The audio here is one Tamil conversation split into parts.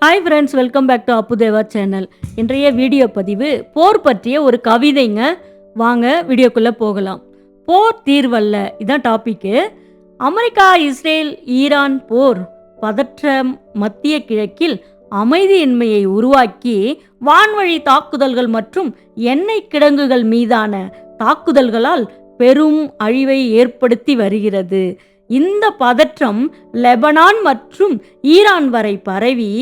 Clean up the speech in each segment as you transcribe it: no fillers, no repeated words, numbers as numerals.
Hi friends, welcome back to Apputheva channel. இன்றைய வீடியோ பதிவு போர் பற்றிய ஒரு கவிதைங்க. வாங்க வீடியோக்குள்ளே போகலாம். போர் தீர்வல்ல, இதான் டாப்பிக்கு. அமெரிக்கா, இஸ்ரேல், ஈரான் போர் பதற்றம் மத்திய கிழக்கில் அமைதியின்மையை உருவாக்கி வான்வழி தாக்குதல்கள் மற்றும் எண்ணெய் கிடங்குகள் மீதான தாக்குதல்களால் பெரும் அழிவை ஏற்படுத்தி வருகிறது. இந்த பதற்றம் லெபனான் மற்றும் ஈரான் வரை பரவி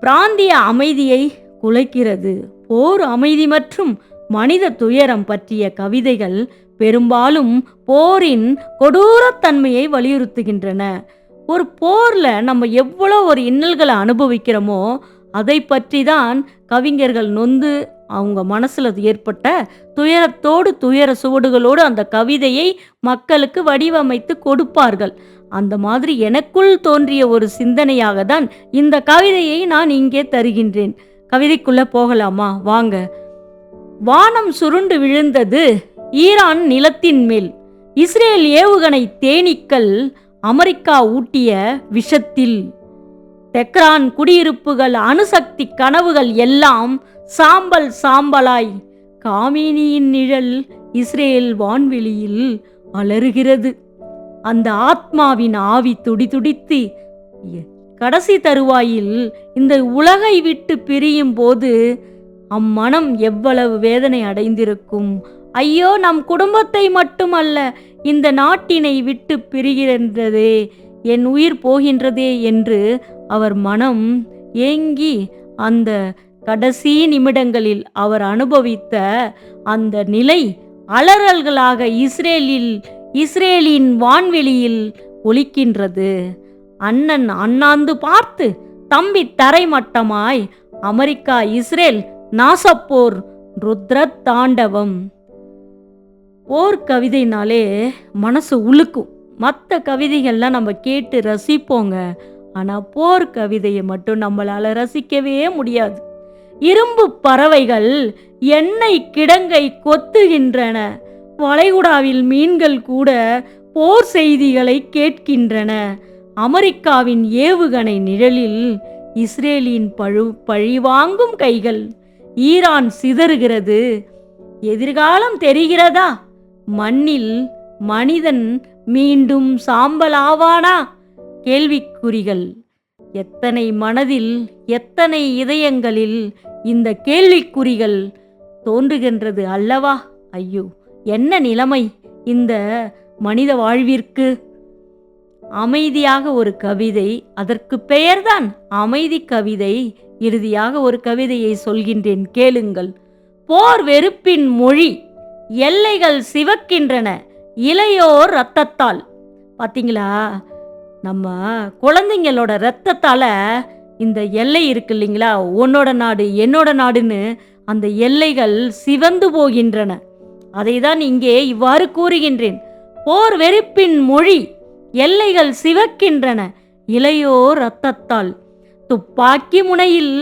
பிராந்திய அமைதியை குலைக்கிறது. போர், அமைதி மற்றும் மனித துயரம் பற்றிய கவிதைகள் பெரும்பாலும் போரின் கொடூரத்தன்மையை வலியுறுத்துகின்றன. ஒரு போர்ல நம்ம எவ்வளோ ஒரு இன்னல்களை அனுபவிக்கிறோமோ அதை பற்றி தான் கவிஞர்கள் நொந்து அவங்க மனசுல ஏற்பட்ட துயரத்தோடு துயர சுவடுகளோடு அந்த கவிதையை மக்களுக்கு வடிவமைத்து கொடுப்பார்கள். அந்த மாதிரி எனக்குள் தோன்றிய ஒரு சிந்தனையாக தான் இந்த கவிதையை நான் இங்கே தருகின்றேன். கவிதைக்குள்ள போகலாமா? வாங்க. வானம் சுருண்டு விழுந்தது ஈரான் நிலத்தின் மேல். இஸ்ரேல் ஏவுகணை தேனீக்கள் அமெரிக்கா ஊட்டிய விஷத்தில். தெஹ்ரான் குடியிருப்புகள், அணுசக்தி கனவுகள் எல்லாம் சாம்பல் சாம்பலாய். காமினியின் நிழல் இஸ்ரேல் வான்வெளியில் அலறுகிறது. அந்த ஆத்மாவின் ஆவி துடிதுடித்து கடைசி தருவாயில் இந்த உலகை விட்டு பிரியும் போது அம்மனம் எவ்வளவு வேதனை அடைந்திருக்கும். ஐயோ, நம் குடும்பத்தை மட்டுமல்ல, இந்த நாட்டினை விட்டு பிரிகின்றதே, என் உயிர் போகின்றதே என்று அவர் மனம் ஏங்கி அந்த கடைசி நிமிடங்களில் அவர் அனுபவித்த அந்த நிலை அலறல்களாக இஸ்ரேலின் வான்வெளியில் ஒலிக்கின்றது. அண்ணன் அண்ணாந்து பார்த்து, தம்பி தரைமட்டமாய். அமெரிக்கா, இஸ்ரேல் நாசப்போர், ருத்ர தாண்டவம். போர் கவிதைனாலே மனசு உழுக்கும். மற்ற கவிதைகள்லாம் நம்ம கேட்டு ரசிப்போங்க. ஆனால் போர் கவிதையை மட்டும் நம்மளால் ரசிக்கவே முடியாது. இரும்பு பறவைகள் எண்ணெய் கிடங்கை கொத்துகின்றன. வளைகுடாவில் மீன்கள் கூட போர் செய்திகளை கேட்கின்றன. அமெரிக்காவின் ஏவுகணை நிழலில் இஸ்ரேலின் பழிவாங்கும் கைகள். ஈரான் சிதறுகிறது. எதிர்காலம் தெரிகிறதா? மண்ணில் மனிதன் மீண்டும் சாம்பலாவானா? கேள்விக்குறிகள் எத்தனை மனதில், எத்தனை இதயங்களில் இந்த கேள்விக்குறிகள் தோன்றுகின்றது அல்லவா? ஐயோ, என்ன நிலைமை இந்த மனித வாழ்விற்கு! அமைதியாக ஒரு கவிதை, அதற்கு பெயர்தான் அமைதி கவிதை. இறுதியாக ஒரு கவிதையை சொல்கின்றேன், கேளுங்கள். போர் வெறுப்பின் மொழி, எல்லைகள் சிவக்கின்றன இளையோர் இரத்தத்தால். பார்த்தீங்களா, நம்ம குழந்தைங்களோட இரத்தத்தால் இந்த எல்லை இருக்கு இல்லைங்களா, உன்னோட நாடு என்னோட நாடுன்னு அந்த எல்லைகள் சிவந்து போகின்றன. அதை தான் இங்கே இவ்வாறு கூறுகின்றேன். போர் வெறுப்பின் மொழி, எல்லைகள் சிவக்கின்றன இளையோர் இரத்தத்தால். துப்பாக்கி முனையில்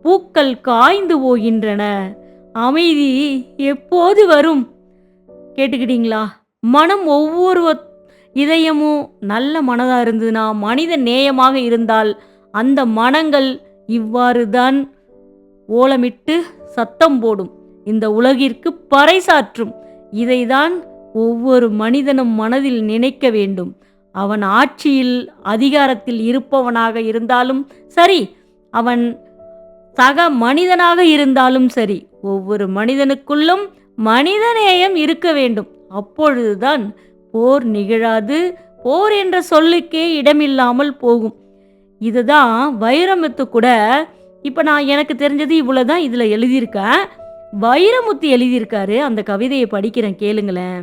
பூக்கள் காய்ந்து போகின்றன. அமைதி எப்போது வரும்? கேட்டுக்கிட்டீங்களா? மனம், ஒவ்வொரு இதயமும் நல்ல மனதாக இருந்ததுன்னா, மனித நேயமாக இருந்தால் அந்த மனங்கள் இவ்வாறு தான் ஓலமிட்டு சத்தம் போடும், இந்த உலகிற்கு பறைசாற்றும். இதைதான் ஒவ்வொரு மனிதனும் மனதில் நினைக்க வேண்டும். அவன் ஆட்சியில் அதிகாரத்தில் இருப்பவனாக இருந்தாலும் சரி, அவன் சக மனிதனாக இருந்தாலும் சரி, ஒவ்வொரு மனிதனுக்குள்ளும் மனிதநேயம் இருக்க வேண்டும். அப்பொழுதுதான் போர் நிகழாது, போர் என்ற சொல்லுக்கே இடமில்லாமல் போகும். இதுதான் வைரமுத்து கூட, இப்போ நான் எனக்கு தெரிஞ்சது இவ்வளோ தான் இதில் எழுதியிருக்கேன். வைரமுத்து எழுதியிருக்காரு, அந்த கவிதையை படிக்கிறேன், கேளுங்களேன்.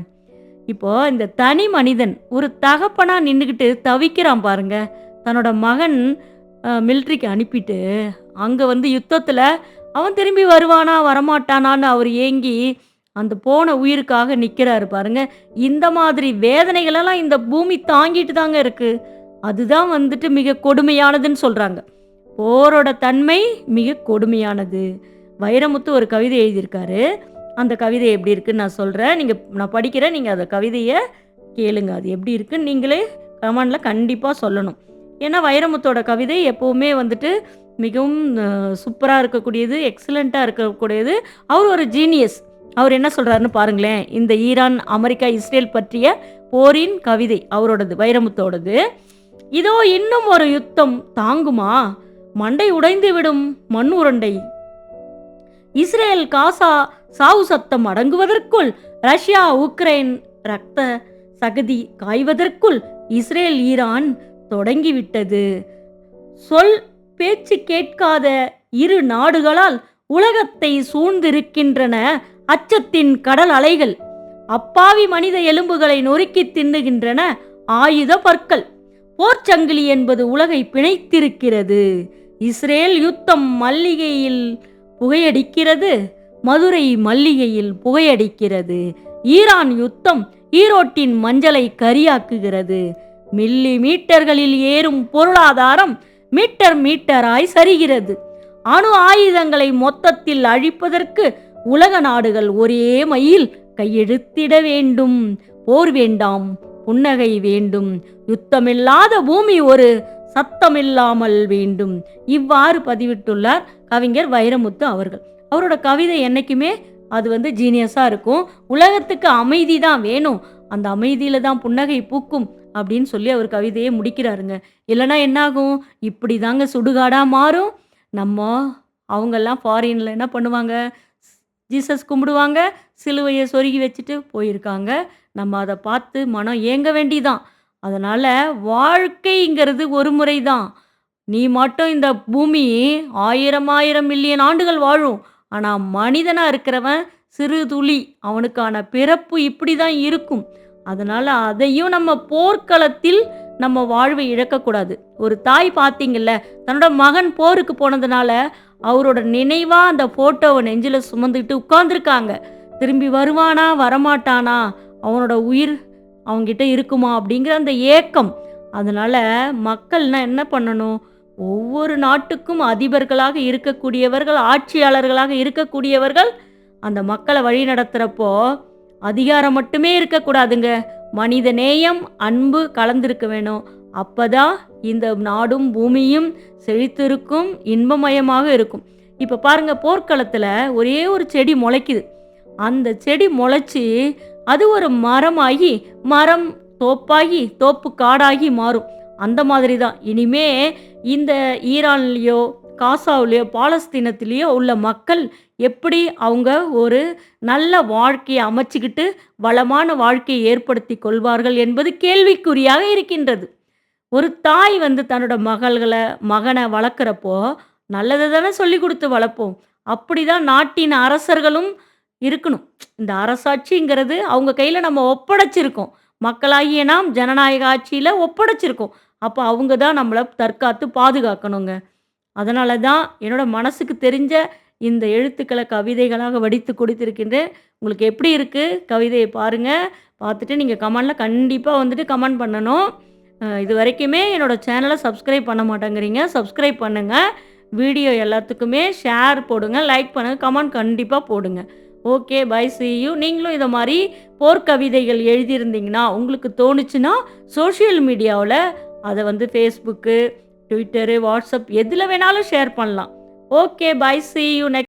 இப்போ இந்த தனி மனிதன் ஒரு தகப்பனா நின்றுக்கிட்டு தவிக்கிறான் பாருங்க. தன்னோட மகன் மிலிட்ரிக்கு அனுப்பிட்டு அங்கே யுத்தத்தில் அவன் திரும்பி வருவானா வரமாட்டானான்னு அவர் ஏங்கி அந்த போன உயிருக்காக நிற்கிறாரு பாருங்க. இந்த மாதிரி வேதனைகளெல்லாம் இந்த பூமி தாங்கிட்டு தாங்க இருக்கு. அதுதான் மிக கொடுமையானதுன்னு சொல்கிறாங்க. போரோட தன்மை மிக கொடுமையானது. வைரமுத்து ஒரு கவிதை எழுதியிருக்காரு. அந்த கவிதை எப்படி இருக்குன்னு நான் சொல்கிறேன். நான் படிக்கிறேன், நீங்கள் அந்த கவிதையை கேளுங்க. அது எப்படி இருக்குன்னு நீங்களே கமெண்டில் கண்டிப்பாக சொல்லணும். ஏன்னா வைரமுத்தோட கவிதை எப்போவுமே மிகவும் சூப்பராக இருக்கக்கூடியது, எக்ஸலண்ட்டாக இருக்கக்கூடியது. அவர் ஒரு ஜீனியஸ். அவர் என்ன சொல்கிறாருன்னு பாருங்களேன். இந்த ஈரான், அமெரிக்கா, இஸ்ரேல் பற்றிய போரின் கவிதை அவரோடது, வைரமுத்தோடது. இதோ இன்னும் ஒரு யுத்தம் தாங்குமா? மண்டை உடைந்து விடும் மண் உருண்டை. இஸ்ரேல் காசா சாவு சத்தம் அடங்குவதற்குள், ரஷ்யா உக்ரைன் ரத்த சகதி காய்வதற்குள் இஸ்ரேல் ஈரான் தொடங்கிவிட்டது. சொல் பேச்சு கேட்காத இரு நாடுகளால் உலகத்தை சூழ்ந்திருக்கின்றன அச்சத்தின் கடல் அலைகள். அப்பாவி மனித எலும்புகளை நொறுக்கி தின்னுகின்றன ஆயுத பற்கள். போர்ச்சங்கிலி என்பது உலகை பிணைத்திருக்கிறது. இஸ்ரேல் யுத்தம் மல்லிகையில் புகையடிக்கிறது, மதுரை மல்லிகையில் புகையடிக்கிறது. ஈரான் யுத்தம் ஈரோட்டின் மஞ்சளை கரியாக்குகிறது. மில்லி மீட்டர்களில் ஏறும் பொருளாதாரம் மீட்டராய் சரிகிறது. அணு ஆயுதங்களை மொத்தத்தில் அழிப்பதற்கு உலக நாடுகள் ஒரே மையில் கையெழுத்திட வேண்டும். போர் வேண்டாம், புன்னகை வேண்டும். யுத்தமில்லாத பூமி ஒரு சத்தமில்லாமல் வேண்டும். இவ்வாறு பதிவிட்டுள்ளார் கவிஞர் வைரமுத்து அவர்கள். அவரோட கவிதை என்னைக்குமே அது ஜீனியஸாக இருக்கும். உலகத்துக்கு அமைதி தான் வேணும், அந்த அமைதியில் தான் புன்னகை பூக்கும் அப்படின்னு சொல்லி அவர் கவிதையை முடிக்கிறாருங்க. இல்லைனா என்னாகும்? இப்படி தாங்க சுடுகாடாக மாறும். அவங்கெல்லாம் ஃபாரினில் என்ன பண்ணுவாங்க? ஜீசஸ் கும்பிடுவாங்க, சிலுவையை சொருகி வச்சுட்டு போயிருக்காங்க. நம்ம அதை பார்த்து மனம் ஏங்க வேண்டிதான். அதனால் வாழ்க்கைங்கிறது ஒரு முறை தான். நீ மட்டும் இந்த பூமி 1000 மில்லியன் ஆண்டுகள் வாழும். ஆனால் மனிதனாக இருக்கிறவன் சிறு துளி, அவனுக்கான பிறப்பு இப்படி தான் இருக்கும். அதனால் அதையும் நம்ம போர்க்களத்தில் நம்ம வாழ்வை இழக்கக்கூடாது. ஒரு தாய் பார்த்தீங்கல்ல, தன்னோட மகன் போருக்கு போனதுனால அவரோட நினைவாக அந்த ஃபோட்டோவை நெஞ்சில் சுமந்துக்கிட்டு உட்கார்ந்துருக்காங்க. திரும்பி வருவானா வரமாட்டானா, அவனோட உயிர் அவங்ககிட்ட இருக்குமா அப்படிங்கிற அந்த ஏக்கம். அதனால் மக்கள்னா என்ன பண்ணணும்? ஒவ்வொரு நாட்டுக்கும் அதிபர்களாக இருக்கக்கூடியவர்கள், ஆட்சியாளர்களாக இருக்கக்கூடியவர்கள் அந்த மக்களை வழி நடத்துகிறப்போ அதிகாரம் மட்டுமே இருக்கக்கூடாதுங்க. மனித நேயம், அன்பு கலந்திருக்க வேணும். அப்போதான் இந்த நாடும் பூமியும் செழித்திருக்கும், இன்பமயமாக இருக்கும். இப்போ பாருங்க, போர்க்களத்தில் ஒரே ஒரு செடி முளைக்குது. அந்த செடி முளைச்சி அது ஒரு மரமாகி, மரம் தோப்பாகி, தோப்பு காடாகி மாறும். அந்த மாதிரி தான் இனிமே இந்த ஈரான்லேயோ, காசாவிலேயோ, பாலஸ்தீனத்திலேயோ உள்ள மக்கள் எப்படி அவங்க ஒரு நல்ல வாழ்க்கையை அமைச்சிக்கிட்டு வளமான வாழ்க்கையை ஏற்படுத்தி கொள்வார்கள் என்பது கேள்விக்குறியாக இருக்கின்றது. ஒரு தாய் தன்னோட மகனை வளர்க்குறப்போ நல்லதை தானே சொல்லி கொடுத்து வளர்ப்போம். அப்படி தான் நாட்டின் அரசர்களும் இருக்கணும். இந்த அரசாட்சிங்கிறது அவங்க கையில் நம்ம ஒப்படைச்சிருக்கோம். மக்களாகிய நாம் ஜனநாயக ஆட்சியில் ஒப்படைச்சிருக்கோம். அப்போ அவங்க தான் நம்மளை தற்காத்து பாதுகாக்கணுங்க. அதனால தான் என்னோட மனசுக்கு தெரிஞ்ச இந்த எழுத்துக்களை கவிதைகளாக வடித்து கொடுத்திருக்கின்றேன். உங்களுக்கு எப்படி இருக்குது கவிதையை பாருங்கள். பார்த்துட்டு நீங்கள் கமெண்டில் கண்டிப்பாக கமெண்ட் பண்ணணும். இது வரைக்குமே என்னோடய சேனலை சப்ஸ்கிரைப் பண்ண மாட்டேங்கிறீங்க, சப்ஸ்கிரைப் பண்ணுங்கள். வீடியோ எல்லாத்துக்குமே ஷேர் போடுங்க, லைக் பண்ணுங்கள், கமெண்ட் கண்டிப்பாக போடுங்க. Okay, bye, see you. நீங்களும் இதை மாதிரி போர்க்கவிதைகள் எழுதியிருந்தீங்கன்னா, உங்களுக்கு தோணுச்சுன்னா சோஷியல் மீடியாவில் அதை ஃபேஸ்புக்கு, ட்விட்டரு, வாட்ஸ்அப் எதில் வேணாலும் ஷேர் பண்ணலாம். Okay, bye, see you.